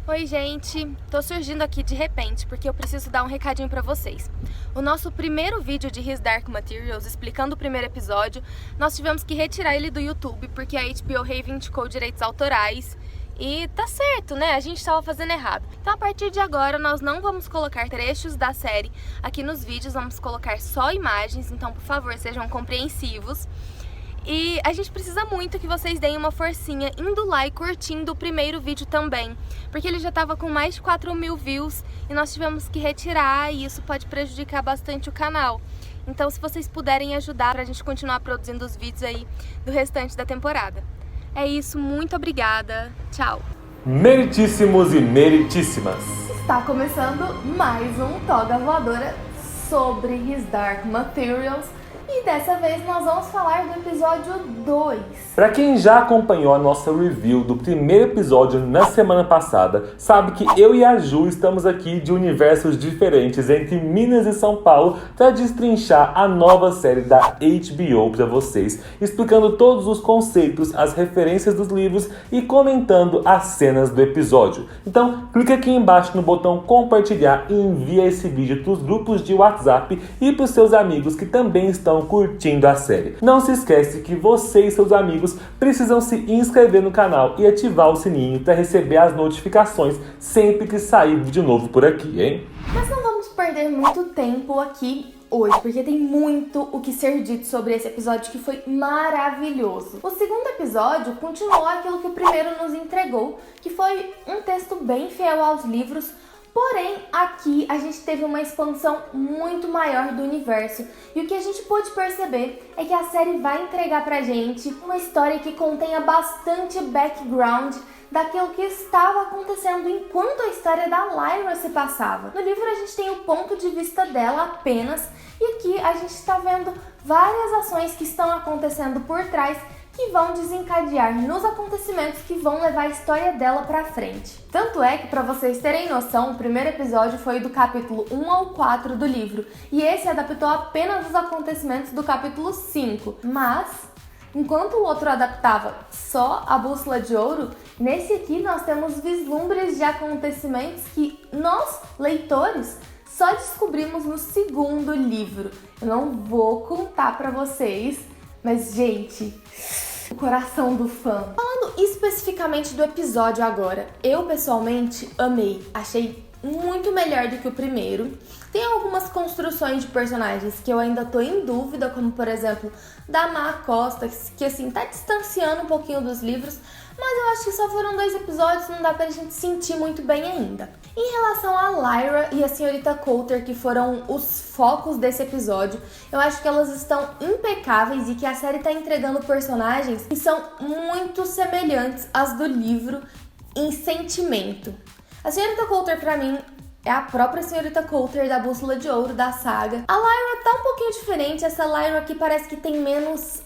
Oi, gente! Tô surgindo aqui de repente porque eu preciso dar um recadinho pra vocês. O nosso primeiro vídeo de His Dark Materials, explicando o primeiro episódio, nós tivemos que retirar ele do YouTube porque a HBO reivindicou direitos autorais. E tá certo, né? A gente tava fazendo errado. Então, a partir de agora, nós não vamos colocar trechos da série aqui nos vídeos, vamos colocar só imagens. Então, por favor, sejam compreensivos. E a gente precisa muito que vocês deem uma forcinha indo lá e curtindo o primeiro vídeo também, porque ele já tava com mais de 4.000 views e nós tivemos que retirar e isso pode prejudicar bastante o canal. Então, se vocês puderem ajudar pra gente continuar produzindo os vídeos aí do restante da temporada. É isso, muito obrigada, tchau! Meritíssimos e meritíssimas! Está começando mais um Toga Voadora sobre His Dark Materials. E dessa vez nós vamos falar do episódio 2. Para quem já acompanhou a nossa review do primeiro episódio na semana passada, sabe que eu e a Ju estamos aqui de universos diferentes entre Minas e São Paulo para destrinchar a nova série da HBO para vocês, explicando todos os conceitos, as referências dos livros e comentando as cenas do episódio. Então, clica aqui embaixo no botão compartilhar e envia esse vídeo para os grupos de WhatsApp e para os seus amigos que também estão curtindo a série. Não se esquece que você e seus amigos precisam se inscrever no canal e ativar o sininho para receber as notificações sempre que sair vídeo novo por aqui, hein? Mas não vamos perder muito tempo aqui hoje, porque tem muito o que ser dito sobre esse episódio que foi maravilhoso. O segundo episódio continuou aquilo que o primeiro nos entregou, que foi um texto bem fiel aos livros. Porém, aqui a gente teve uma expansão muito maior do universo. E o que a gente pôde perceber é que a série vai entregar pra gente uma história que contenha bastante background daquilo que estava acontecendo enquanto a história da Lyra se passava. No livro a gente tem o ponto de vista dela apenas, e aqui a gente está vendo várias ações que estão acontecendo por trás que vão desencadear nos acontecimentos que vão levar a história dela pra frente. Tanto é que, pra vocês terem noção, o primeiro episódio foi do capítulo 1 ao 4 do livro, e esse adaptou apenas os acontecimentos do capítulo 5. Mas, enquanto o outro adaptava só a Bússola de Ouro, nesse aqui nós temos vislumbres de acontecimentos que nós, leitores, só descobrimos no segundo livro. Eu não vou contar pra vocês, mas, gente, o coração do fã. Falando especificamente do episódio agora, eu pessoalmente amei. Achei muito melhor do que o primeiro. Tem algumas construções de personagens que eu ainda tô em dúvida, como por exemplo, da Má Costa, que assim, tá distanciando um pouquinho dos livros, mas eu acho que só foram 2 episódios, não dá pra gente sentir muito bem ainda. Em relação a Lyra e a Senhorita Coulter, que foram os focos desse episódio, eu acho que elas estão impecáveis e que a série tá entregando personagens que são muito semelhantes às do livro em sentimento. A Senhorita Coulter, pra mim, é a própria Senhorita Coulter da Bússola de Ouro da saga. A Lyra tá um pouquinho diferente, essa Lyra aqui parece que tem menos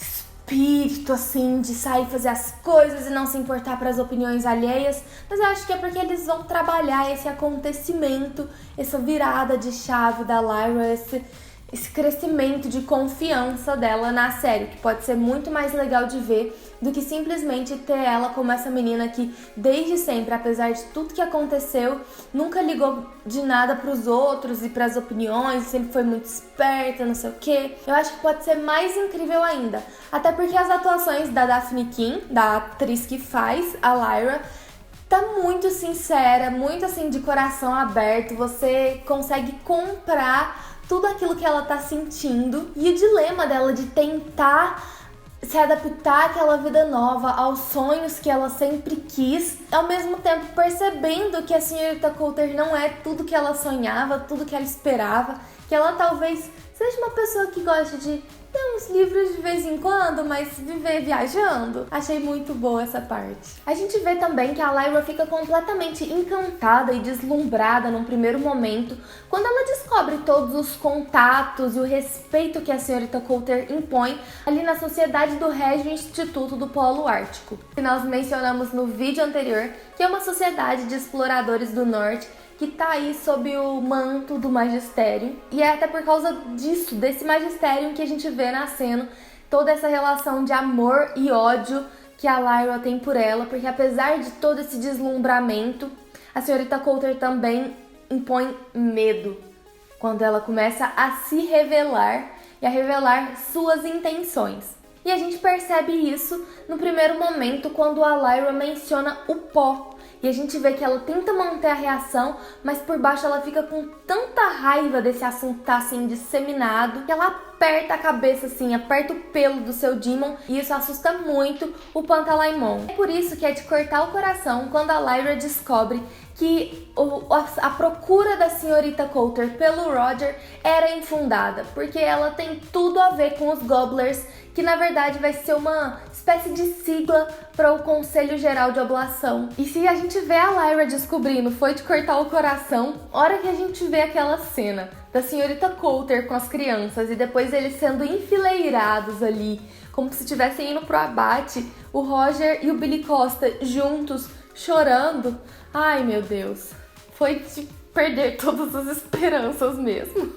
espírito, assim, de sair fazer as coisas e não se importar para as opiniões alheias, mas eu acho que é porque eles vão trabalhar esse acontecimento, essa virada de chave da Lyra, esse crescimento de confiança dela na série, que pode ser muito mais legal de ver do que simplesmente ter ela como essa menina que desde sempre, apesar de tudo que aconteceu, nunca ligou de nada pros outros e pras opiniões, sempre foi muito esperta, não sei o quê. Eu acho que pode ser mais incrível ainda, até porque as atuações da Daphne King, da atriz que faz a Lyra, tá muito sincera, muito assim de coração aberto, você consegue comprar tudo aquilo que ela tá sentindo e o dilema dela de tentar se adaptar àquela vida nova, aos sonhos que ela sempre quis, ao mesmo tempo percebendo que a Senhorita Coulter não é tudo que ela sonhava, tudo que ela esperava, que ela talvez seja uma pessoa que gosta de ler uns livros de vez em quando, mas viver viajando. Achei muito boa essa parte. A gente vê também que a Lyra fica completamente encantada e deslumbrada num primeiro momento, quando ela descobre todos os contatos e o respeito que a Senhorita Coulter impõe ali na Sociedade do Régio Instituto do Polo Ártico. E nós mencionamos no vídeo anterior que é uma sociedade de exploradores do norte que tá aí sob o manto do magistério. E é até por causa disso, desse magistério, que a gente vê nascendo toda essa relação de amor e ódio que a Lyra tem por ela, porque apesar de todo esse deslumbramento, a senhorita Coulter também impõe medo quando ela começa a se revelar e a revelar suas intenções. E a gente percebe isso no primeiro momento quando a Lyra menciona o pó. E a gente vê que ela tenta manter a reação, mas por baixo ela fica com tanta raiva desse assunto tá assim disseminado, que ela aperta a cabeça assim, aperta o pelo do seu Demon, e isso assusta muito o Pantalaimon. É por isso que é de cortar o coração quando a Lyra descobre que a procura da senhorita Coulter pelo Roger era infundada, porque ela tem tudo a ver com os Gobblers, que na verdade vai ser uma espécie de sigla para o Conselho Geral de Oblação. E se a gente vê a Lyra descobrindo foi de cortar o coração, hora que a gente vê aquela cena da senhorita Coulter com as crianças e depois eles sendo enfileirados ali, como se estivessem indo pro abate, o Roger e o Billy Costa juntos, chorando. Ai, meu Deus, foi de perder todas as esperanças mesmo.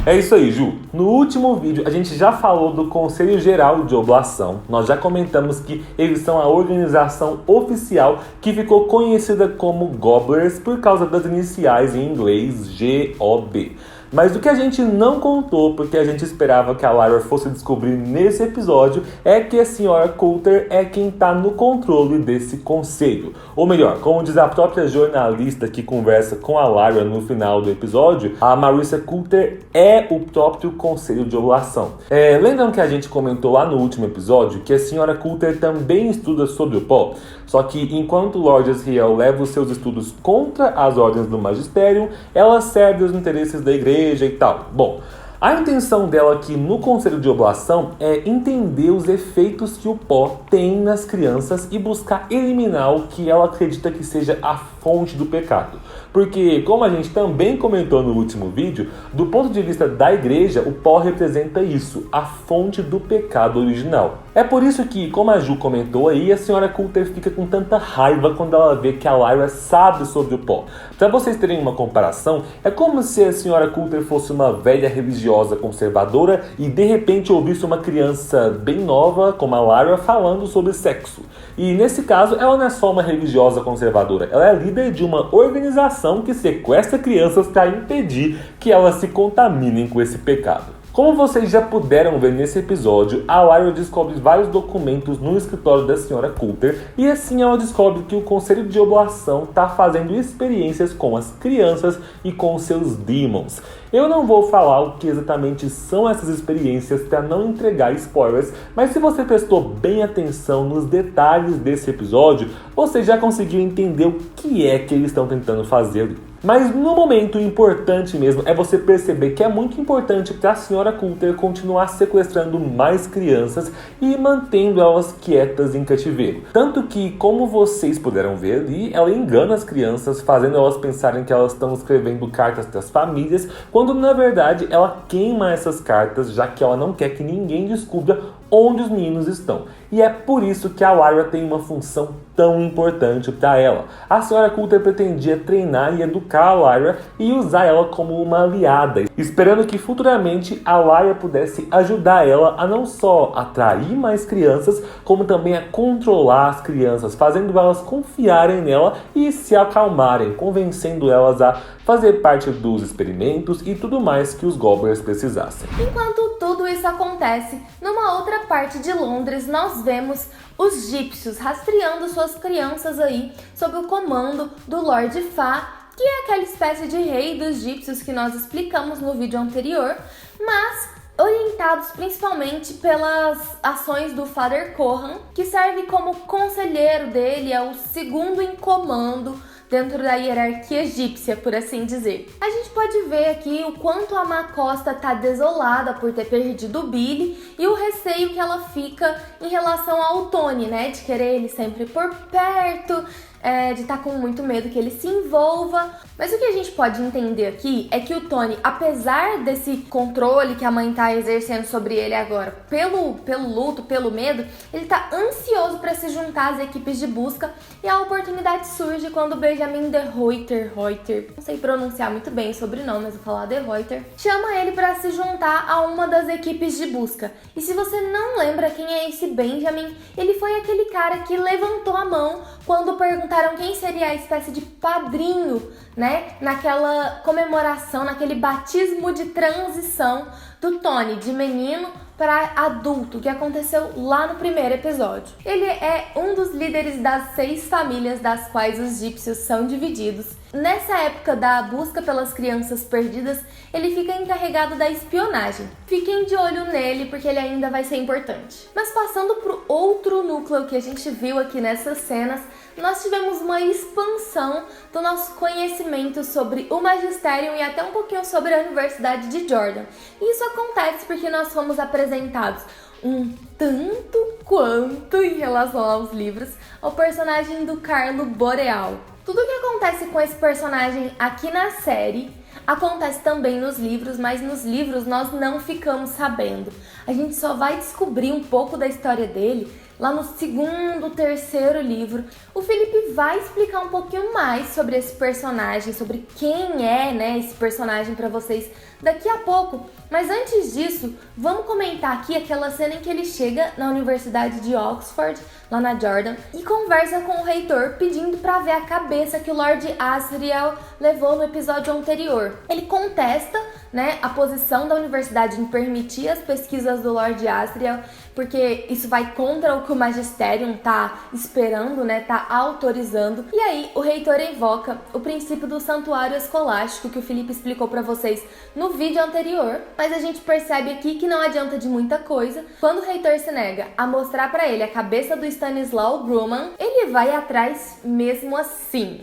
É isso aí, Ju. No último vídeo, a gente já falou do Conselho Geral de Oblação. Nós já comentamos que eles são a organização oficial que ficou conhecida como Gobblers por causa das iniciais em inglês GOB. Mas o que a gente não contou, porque a gente esperava que a Lyra fosse descobrir nesse episódio, é que a senhora Coulter é quem está no controle desse conselho. Ou melhor, como diz a própria jornalista que conversa com a Lyra no final do episódio, a Marissa Coulter é o próprio Conselho de Oblação. Lembram que a gente comentou lá no último episódio que a senhora Coulter também estuda sobre o pó? Só que enquanto Lord Asriel leva os seus estudos contra as ordens do magistério, ela serve os interesses da igreja e tal. Bom, a intenção dela aqui no Conselho de Oblação é entender os efeitos que o pó tem nas crianças e buscar eliminar o que ela acredita que seja a fonte do pecado. Porque, como a gente também comentou no último vídeo, do ponto de vista da igreja, o pó representa isso, a fonte do pecado original. É por isso que, como a Ju comentou aí, a senhora Coulter fica com tanta raiva quando ela vê que a Lyra sabe sobre o pó. Para vocês terem uma comparação, é como se a senhora Coulter fosse uma velha religiosa conservadora e de repente ouvisse uma criança bem nova, como a Lyra, falando sobre sexo. E nesse caso, ela não é só uma religiosa conservadora, ela é líder de uma organização que sequestra crianças para impedir que elas se contaminem com esse pecado. Como vocês já puderam ver nesse episódio, a Lyra descobre vários documentos no escritório da senhora Coulter e assim ela descobre que o Conselho de Oblação está fazendo experiências com as crianças e com seus demons. Eu não vou falar o que exatamente são essas experiências para não entregar spoilers, mas se você prestou bem atenção nos detalhes desse episódio, você já conseguiu entender o que é que eles estão tentando fazer. Mas no momento importante mesmo é você perceber que é muito importante para a senhora Coulter continuar sequestrando mais crianças e mantendo elas quietas em cativeiro. Tanto que, como vocês puderam ver ali, ela engana as crianças, fazendo elas pensarem que elas estão escrevendo cartas para as famílias, quando na verdade ela queima essas cartas, já que ela não quer que ninguém descubra onde os meninos estão. E é por isso que a Lyra tem uma função tão importante para ela. A senhora Coulter pretendia treinar e educar a Lyra e usar ela como uma aliada, esperando que futuramente a Lyra pudesse ajudar ela a não só atrair mais crianças, como também a controlar as crianças, fazendo elas confiarem nela e se acalmarem, convencendo elas a fazer parte dos experimentos e tudo mais que os Gobblers precisassem. Enquanto tudo isso acontece, numa outra parte de Londres, nós vemos os gípsios rastreando suas crianças aí sob o comando do Lord Fa, que é aquela espécie de rei dos gípsios que nós explicamos no vídeo anterior, mas orientados principalmente pelas ações do Father Cohan, que serve como conselheiro dele, é o segundo em comando dentro da hierarquia egípcia, por assim dizer. A gente pode ver aqui o quanto a Ma Costa tá desolada por ter perdido o Billy e o receio que ela fica em relação ao Tony, né? De querer ele sempre por perto, de estar com muito medo que ele se envolva. Mas o que a gente pode entender aqui é que o Tony, apesar desse controle que a mãe tá exercendo sobre ele agora, pelo luto, pelo medo, ele tá ansioso para se juntar às equipes de busca, e a oportunidade surge quando Benjamin de Ruyter, não sei pronunciar muito bem o sobrenome, mas vou falar de Ruyter, chama ele para se juntar a uma das equipes de busca. E se você não lembra quem é esse Benjamin, ele foi aquele cara que levantou a mão quando perguntaram indicaram quem seria a espécie de padrinho, né, naquela comemoração, naquele batismo de transição do Tony, de menino para adulto, que aconteceu lá no primeiro episódio. Ele é um dos líderes das 6 famílias das quais os egípcios são divididos. Nessa época da busca pelas crianças perdidas, ele fica encarregado da espionagem. Fiquem de olho nele, porque ele ainda vai ser importante. Mas passando para o outro núcleo que a gente viu aqui nessas cenas, nós tivemos uma expansão do nosso conhecimento sobre o magistério e até um pouquinho sobre a Universidade de Jordan. E isso acontece porque nós fomos apresentados um tanto quanto em relação aos livros ao personagem do Carlo Boreal. Tudo o que acontece com esse personagem aqui na série acontece também nos livros, mas nos livros nós não ficamos sabendo. A gente só vai descobrir um pouco da história dele lá no 2º, 3º livro. O Felipe vai explicar um pouquinho mais sobre esse personagem, sobre quem é, né, esse personagem para vocês daqui a pouco. Mas antes disso, vamos comentar aqui aquela cena em que ele chega na Universidade de Oxford, lá na Jordan, e conversa com o reitor pedindo para ver a cabeça que o Lord Asriel levou no episódio anterior. Ele contesta, né, a posição da universidade em permitir as pesquisas do Lord Asriel, porque isso vai contra o que o Magisterium tá esperando, né, tá autorizando. E aí o reitor invoca o princípio do santuário escolástico que o Felipe explicou para vocês no vídeo anterior, mas a gente percebe aqui que não adianta de muita coisa. Quando o reitor se nega a mostrar para ele a cabeça do Stanislaw Grumman, ele vai atrás mesmo assim.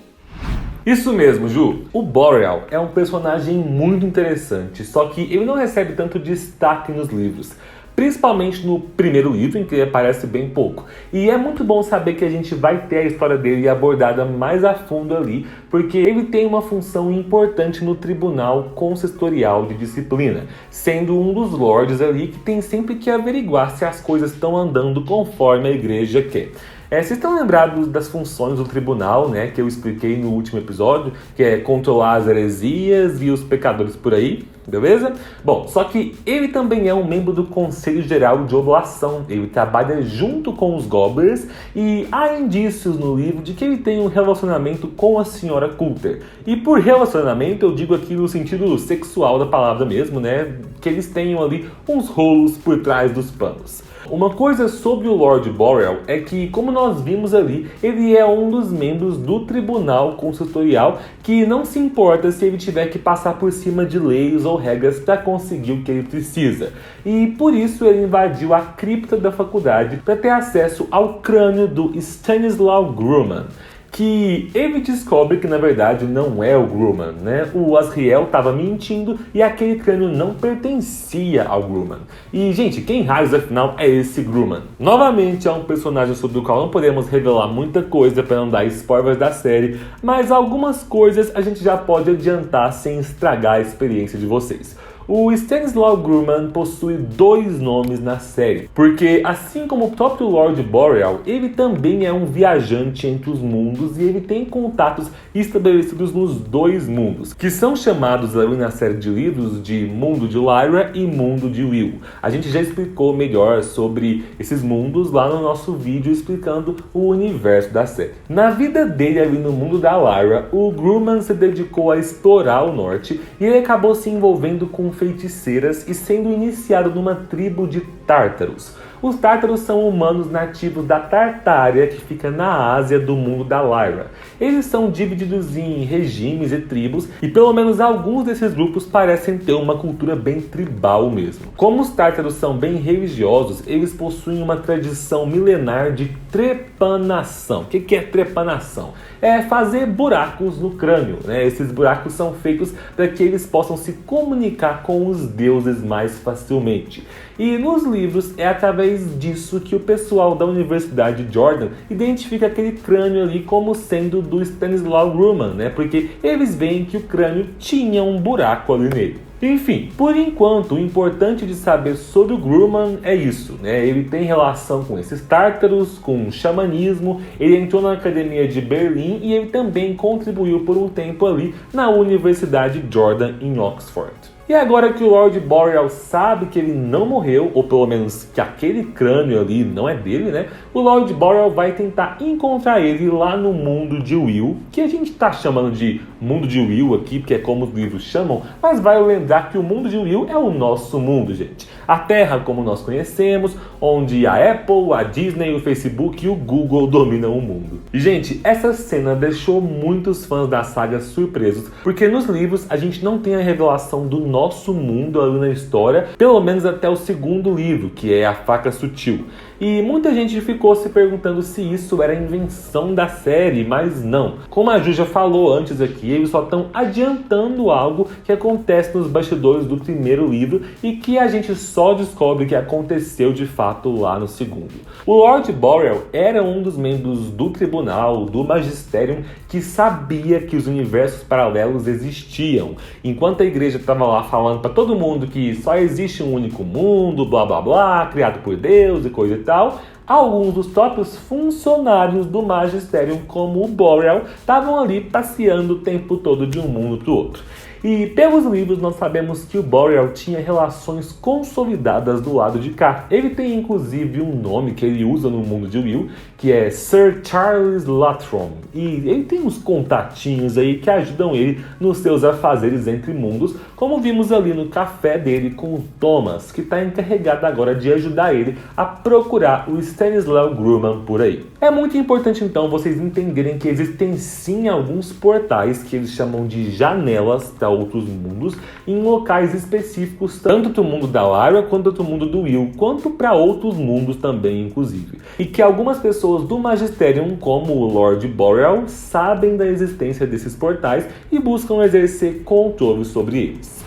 Isso mesmo, Ju. O Boreal é um personagem muito interessante, só que ele não recebe tanto destaque nos livros. Principalmente no primeiro livro, em que ele aparece bem pouco. E é muito bom saber que a gente vai ter a história dele abordada mais a fundo ali, porque ele tem uma função importante no Tribunal Consistorial de Disciplina, sendo um dos lords ali que tem sempre que averiguar se as coisas estão andando conforme a igreja quer. Vocês estão lembrados das funções do tribunal, né, que eu expliquei no último episódio, que é controlar as heresias e os pecadores por aí, beleza? Bom, só que ele também é um membro do Conselho Geral de Oblação, ele trabalha junto com os Gobblers e há indícios no livro de que ele tem um relacionamento com a Senhora Coulter. E por relacionamento eu digo aqui no sentido sexual da palavra mesmo, né, que eles tenham ali uns rolos por trás dos panos. Uma coisa sobre o Lord Boreal é que, como nós vimos ali, ele é um dos membros do Tribunal Consistorial que não se importa se ele tiver que passar por cima de leis ou regras para conseguir o que ele precisa. E por isso ele invadiu a cripta da faculdade para ter acesso ao crânio do Stanislaw Grumman, que ele descobre que na verdade não é o Grumman, né? O Asriel estava mentindo e aquele crânio não pertencia ao Grumman. E, gente, quem raios afinal é esse Grumman? Novamente é um personagem sobre o qual não podemos revelar muita coisa para não dar spoilers da série, mas algumas coisas a gente já pode adiantar sem estragar a experiência de vocês. O Stanislaw Grumman possui 2 nomes na série, porque assim como o próprio Lord Boreal, ele também é um viajante entre os mundos e ele tem contatos estabelecidos nos 2 mundos, que são chamados ali na série de livros de Mundo de Lyra e Mundo de Will. A gente já explicou melhor sobre esses mundos lá no nosso vídeo explicando o universo da série. Na vida dele ali no mundo da Lyra, o Grumman se dedicou a explorar o norte e ele acabou se envolvendo com feiticeiras e sendo iniciado numa tribo de tártaros. Os tártaros são humanos nativos da Tartária, que fica na Ásia do mundo da Lyra. Eles são divididos em regimes e tribos, e pelo menos alguns desses grupos parecem ter uma cultura bem tribal mesmo. Como os tártaros são bem religiosos, eles possuem uma tradição milenar de trepanação. O que é trepanação? É fazer buracos no crânio, né? Esses buracos são feitos para que eles possam se comunicar com os deuses mais facilmente. E nos livros é através disso que o pessoal da Universidade de Jordan identifica aquele crânio ali como sendo do Stanislaw Grumman, né? Porque eles veem que o crânio tinha um buraco ali nele. Enfim, por enquanto, o importante de saber sobre o Grumman é isso, né? Ele tem relação com esses tártaros, com o xamanismo, ele entrou na Academia de Berlim e ele também contribuiu por um tempo ali na Universidade Jordan em Oxford. E agora que o Lord Boreal sabe que ele não morreu, ou pelo menos que aquele crânio ali não é dele, né? O Lord Boreal vai tentar encontrar ele lá no mundo de Will, que a gente tá chamando de mundo de Will aqui, porque é como os livros chamam, mas vai lembrar que o mundo de Will é o nosso mundo, gente. A Terra como nós conhecemos, onde a Apple, a Disney, o Facebook e o Google dominam o mundo. E, gente, essa cena deixou muitos fãs da saga surpresos, porque nos livros a gente não tem a revelação do nosso mundo ali na história, pelo menos até o segundo livro, que é A Faca Sutil. E muita gente ficou se perguntando se isso era invenção da série, mas não. Como a Ju já falou antes aqui, eles só estão adiantando algo que acontece nos bastidores do primeiro livro e que a gente só descobre que aconteceu de fato lá no segundo. O Lord Boreal era um dos membros do tribunal, do Magisterium, que sabia que os universos paralelos existiam. Enquanto a igreja estava lá falando para todo mundo que só existe um único mundo, blá blá blá, criado por Deus e coisa e tal, alguns dos próprios funcionários do Magisterium, como o Boreal, estavam ali passeando o tempo todo de um mundo para o outro. E pelos livros nós sabemos que o Boreal tinha relações consolidadas do lado de cá. Ele tem inclusive um nome que ele usa no mundo de Will, que é Sir Charles Latrom. E ele tem uns contatinhos aí que ajudam ele nos seus afazeres entre mundos, como vimos ali no café dele com o Thomas, que está encarregado agora de ajudar ele a procurar o Stanislaw Grumman por aí. É muito importante então vocês entenderem que existem sim alguns portais que eles chamam de janelas para outros mundos, em locais específicos, tanto do mundo da Lyra quanto do mundo do Will, quanto para outros mundos também, inclusive. E que algumas pessoas do Magisterium, como o Lord Boreal, sabem da existência desses portais e buscam exercer controle sobre eles.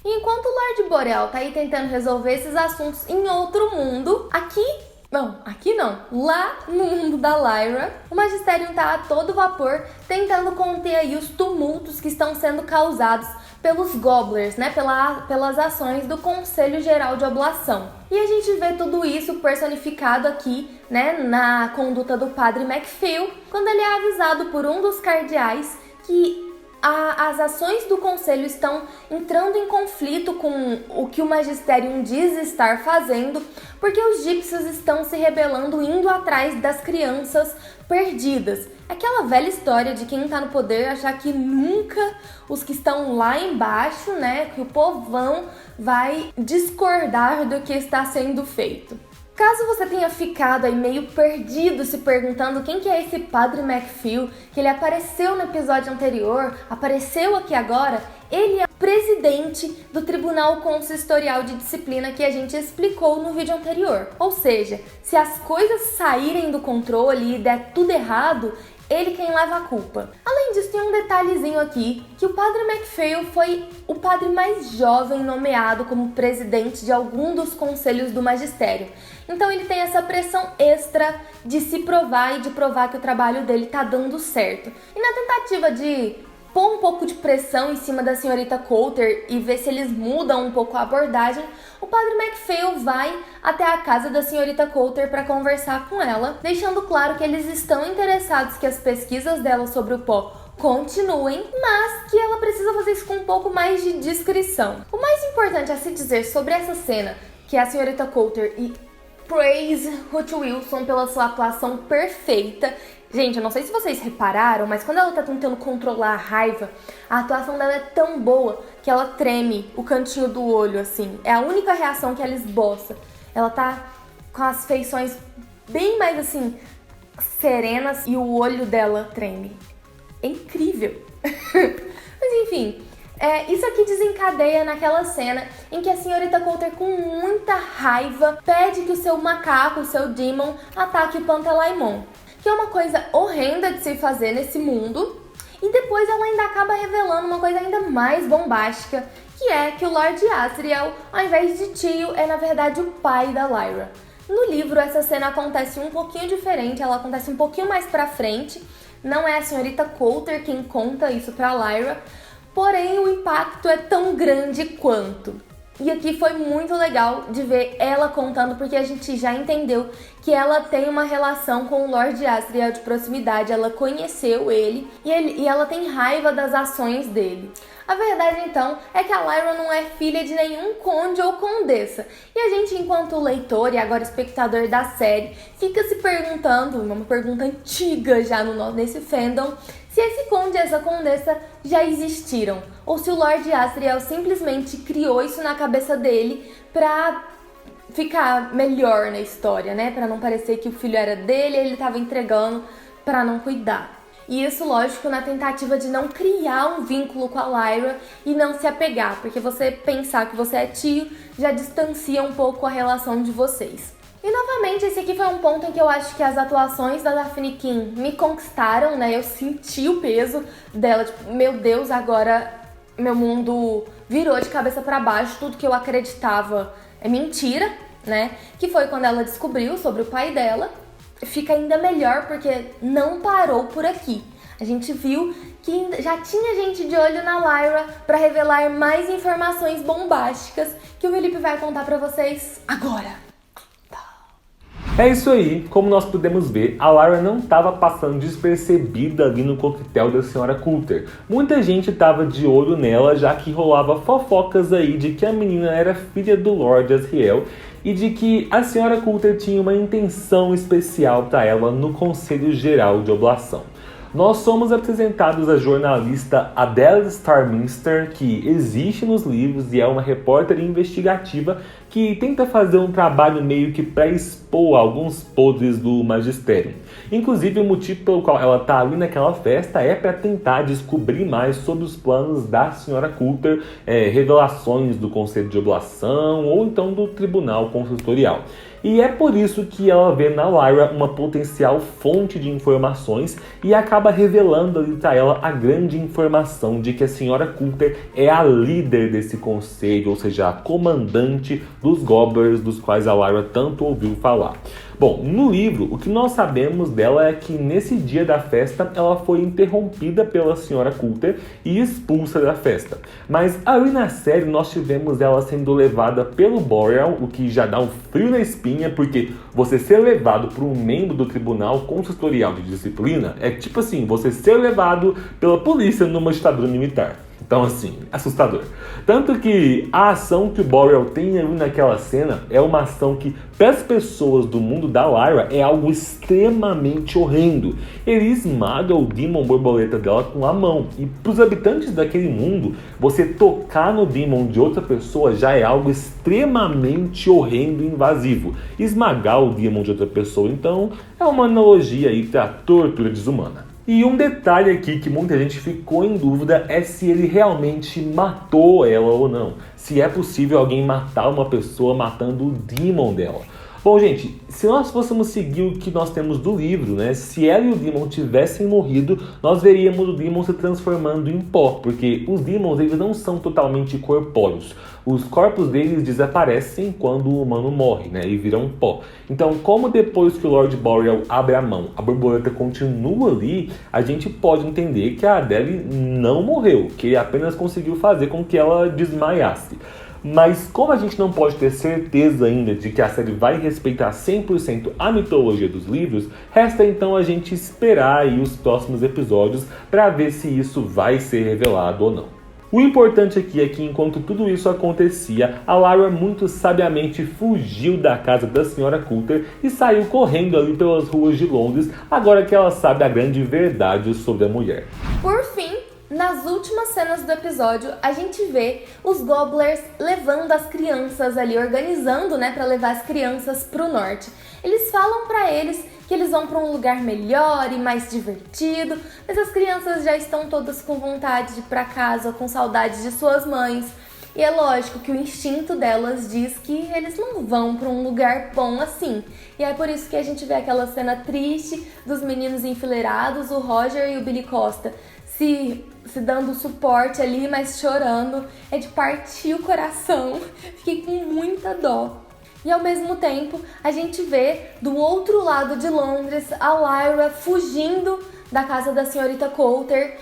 Enquanto o Lord Boreal tá aí tentando resolver esses assuntos em outro mundo, aqui não, lá no mundo da Lyra, o Magisterium tá a todo vapor tentando conter aí os tumultos que estão sendo causados pelos Gobblers, né, pelas ações do Conselho Geral de Oblação. E a gente vê tudo isso personificado aqui, né, na conduta do Padre MacPhail, quando ele é avisado por um dos cardeais que as ações do Conselho estão entrando em conflito com o que o Magisterium diz estar fazendo, porque os Gypsies estão se rebelando indo atrás das crianças perdidas. Aquela velha história de quem está no poder achar que nunca os que estão lá embaixo, né, que o povão vai discordar do que está sendo feito. Caso você tenha ficado aí meio perdido se perguntando quem que é esse Padre MacPhail, que ele apareceu no episódio anterior, apareceu aqui agora, ele é o presidente do Tribunal Consistorial de Disciplina que a gente explicou no vídeo anterior. Ou seja, se as coisas saírem do controle e der tudo errado, ele quem leva a culpa. Além disso, tem um detalhezinho aqui, que o Padre MacPhail foi o padre mais jovem nomeado como presidente de algum dos conselhos do magistério. Então ele tem essa pressão extra de se provar e de provar que o trabalho dele tá dando certo. E na tentativa de pôr um pouco de pressão em cima da senhorita Coulter e ver se eles mudam um pouco a abordagem, o Padre MacPhail vai até a casa da senhorita Coulter para conversar com ela, deixando claro que eles estão interessados que as pesquisas dela sobre o pó continuem, mas que ela precisa fazer isso com um pouco mais de discrição. O mais importante a se dizer sobre essa cena, que é a senhorita Coulter e praise Ruth Wilson pela sua atuação perfeita. Gente, eu não sei se vocês repararam, mas quando ela tá tentando controlar a raiva, a atuação dela é tão boa que ela treme o cantinho do olho, assim. É a única reação que ela esboça. Ela tá com as feições bem mais, assim, serenas e o olho dela treme. É incrível. Mas enfim, isso aqui desencadeia naquela cena em que a senhorita Coulter, com muita raiva, pede que o seu macaco, o seu Demon, ataque o Pantalaimon, que é uma coisa horrenda de se fazer nesse mundo. E depois ela ainda acaba revelando uma coisa ainda mais bombástica, que é que o Lord Asriel, ao invés de tio, é na verdade o pai da Lyra. No livro essa cena acontece um pouquinho diferente, ela acontece um pouquinho mais pra frente. Não é a senhorita Coulter quem conta isso pra Lyra, porém o impacto é tão grande quanto. E aqui foi muito legal de ver ela contando, porque a gente já entendeu que ela tem uma relação com o Lord Asriel de proximidade, ela conheceu ele e ela tem raiva das ações dele. A verdade, então, é que a Lyra não é filha de nenhum conde ou condessa. E a gente, enquanto leitor e agora espectador da série, fica se perguntando, uma pergunta antiga já nesse fandom, se esse conde e essa condessa já existiram. Ou se o Lord Asriel simplesmente criou isso na cabeça dele pra ficar melhor na história, né? Pra não parecer que o filho era dele e ele tava entregando pra não cuidar. E isso, lógico, na tentativa de não criar um vínculo com a Lyra e não se apegar, porque você pensar que você é tio já distancia um pouco a relação de vocês. E novamente, esse aqui foi um ponto em que eu acho que as atuações da Daphne King me conquistaram, né? Eu senti o peso dela, tipo, meu Deus, agora meu mundo virou de cabeça pra baixo, tudo que eu acreditava é mentira, né? Que foi quando ela descobriu sobre o pai dela. Fica ainda melhor porque não parou por aqui. A gente viu que já tinha gente de olho na Lyra para revelar mais informações bombásticas que o Felipe vai contar para vocês agora. É isso aí, como nós podemos ver, a Lyra não estava passando despercebida ali no coquetel da Sra. Coulter. Muita gente estava de olho nela, já que rolava fofocas aí de que a menina era filha do Lord Asriel e de que a Sra. Coulter tinha uma intenção especial para ela no Conselho Geral de Oblação. Nós somos apresentados a jornalista Adele Starminster, que existe nos livros e é uma repórter investigativa que tenta fazer um trabalho meio que para expor alguns podres do magistério. Inclusive, o motivo pelo qual ela está ali naquela festa é para tentar descobrir mais sobre os planos da Sra. Coulter, revelações do Conselho de Oblação ou então do Tribunal Consistorial. E é por isso que ela vê na Lyra uma potencial fonte de informações e acaba revelando ali para ela a grande informação de que a Sra. Coulter é a líder desse conselho, ou seja, a comandante dos Gobblers, dos quais a Lyra tanto ouviu falar. Bom, no livro, o que nós sabemos dela é que nesse dia da festa ela foi interrompida pela Sra. Coulter e expulsa da festa. Mas ali na série nós tivemos ela sendo levada pelo Boreal, o que já dá um frio na espinha, porque você ser levado por um membro do Tribunal Consistorial de Disciplina é tipo assim, você ser levado pela polícia numa ditadura militar. Então, assim, assustador. Tanto que a ação que o Boreal tem ali naquela cena é uma ação que, para as pessoas do mundo da Lyra, é algo extremamente horrendo. Ele esmaga o Demon borboleta dela com a mão. E para os habitantes daquele mundo, você tocar no Demon de outra pessoa já é algo extremamente horrendo e invasivo. Esmagar o Demon de outra pessoa, então, é uma analogia aí para a tortura desumana. E um detalhe aqui que muita gente ficou em dúvida é se ele realmente matou ela ou não. Se é possível alguém matar uma pessoa matando o Demon dela. Bom, gente, se nós fôssemos seguir o que nós temos do livro, né? Se ela e o Demon tivessem morrido, nós veríamos o Demon se transformando em pó, porque os Demons eles não são totalmente corpóreos. Os corpos deles desaparecem quando o humano morre, né? E viram pó. Então, como depois que o Lord Boreal abre a mão, a borboleta continua ali, a gente pode entender que a Adele não morreu, que ele apenas conseguiu fazer com que ela desmaiasse. Mas como a gente não pode ter certeza ainda de que a série vai respeitar 100% a mitologia dos livros, resta então a gente esperar aí os próximos episódios para ver se isso vai ser revelado ou não. O importante aqui é que enquanto tudo isso acontecia, a Lyra muito sabiamente fugiu da casa da Sra. Coulter e saiu correndo ali pelas ruas de Londres, agora que ela sabe a grande verdade sobre a mulher. Por fim, nas últimas cenas do episódio, a gente vê os Gobblers levando as crianças ali, organizando, né, para levar as crianças pro norte. Eles falam para eles que eles vão para um lugar melhor e mais divertido, mas as crianças já estão todas com vontade de ir para casa, com saudade de suas mães. E é lógico que o instinto delas diz que eles não vão para um lugar bom assim. E é por isso que a gente vê aquela cena triste dos meninos enfileirados, o Roger e o Billy Costa se dando suporte ali, mas chorando. É de partir o coração. Fiquei com muita dó. E ao mesmo tempo, a gente vê do outro lado de Londres a Lyra fugindo da casa da senhorita Coulter,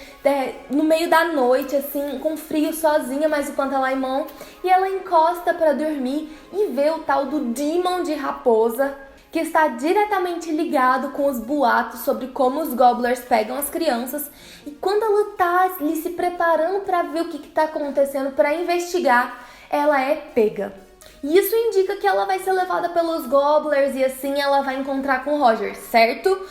no meio da noite, assim, com frio, sozinha, mas o Pantalaimon, e ela encosta pra dormir e vê o tal do Demon de raposa, que está diretamente ligado com os boatos sobre como os Gobblers pegam as crianças, e quando ela tá ali se preparando pra ver o que tá acontecendo, pra investigar, ela é pega. E isso indica que ela vai ser levada pelos Gobblers e assim ela vai encontrar com o Roger, certo?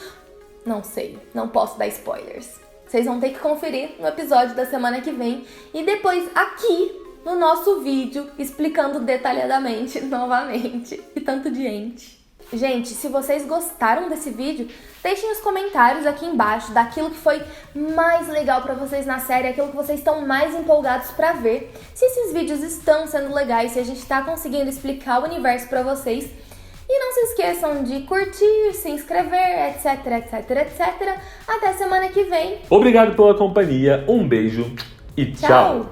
Não sei, não posso dar spoilers. Vocês vão ter que conferir no episódio da semana que vem e depois aqui no nosso vídeo explicando detalhadamente novamente. E tanto de gente. Gente, se vocês gostaram desse vídeo, deixem os comentários aqui embaixo daquilo que foi mais legal pra vocês na série, aquilo que vocês estão mais empolgados pra ver. Se esses vídeos estão sendo legais, se a gente tá conseguindo explicar o universo pra vocês. E não se esqueçam de curtir, se inscrever, etc, etc, etc. Até semana que vem. Obrigado pela companhia, um beijo e tchau.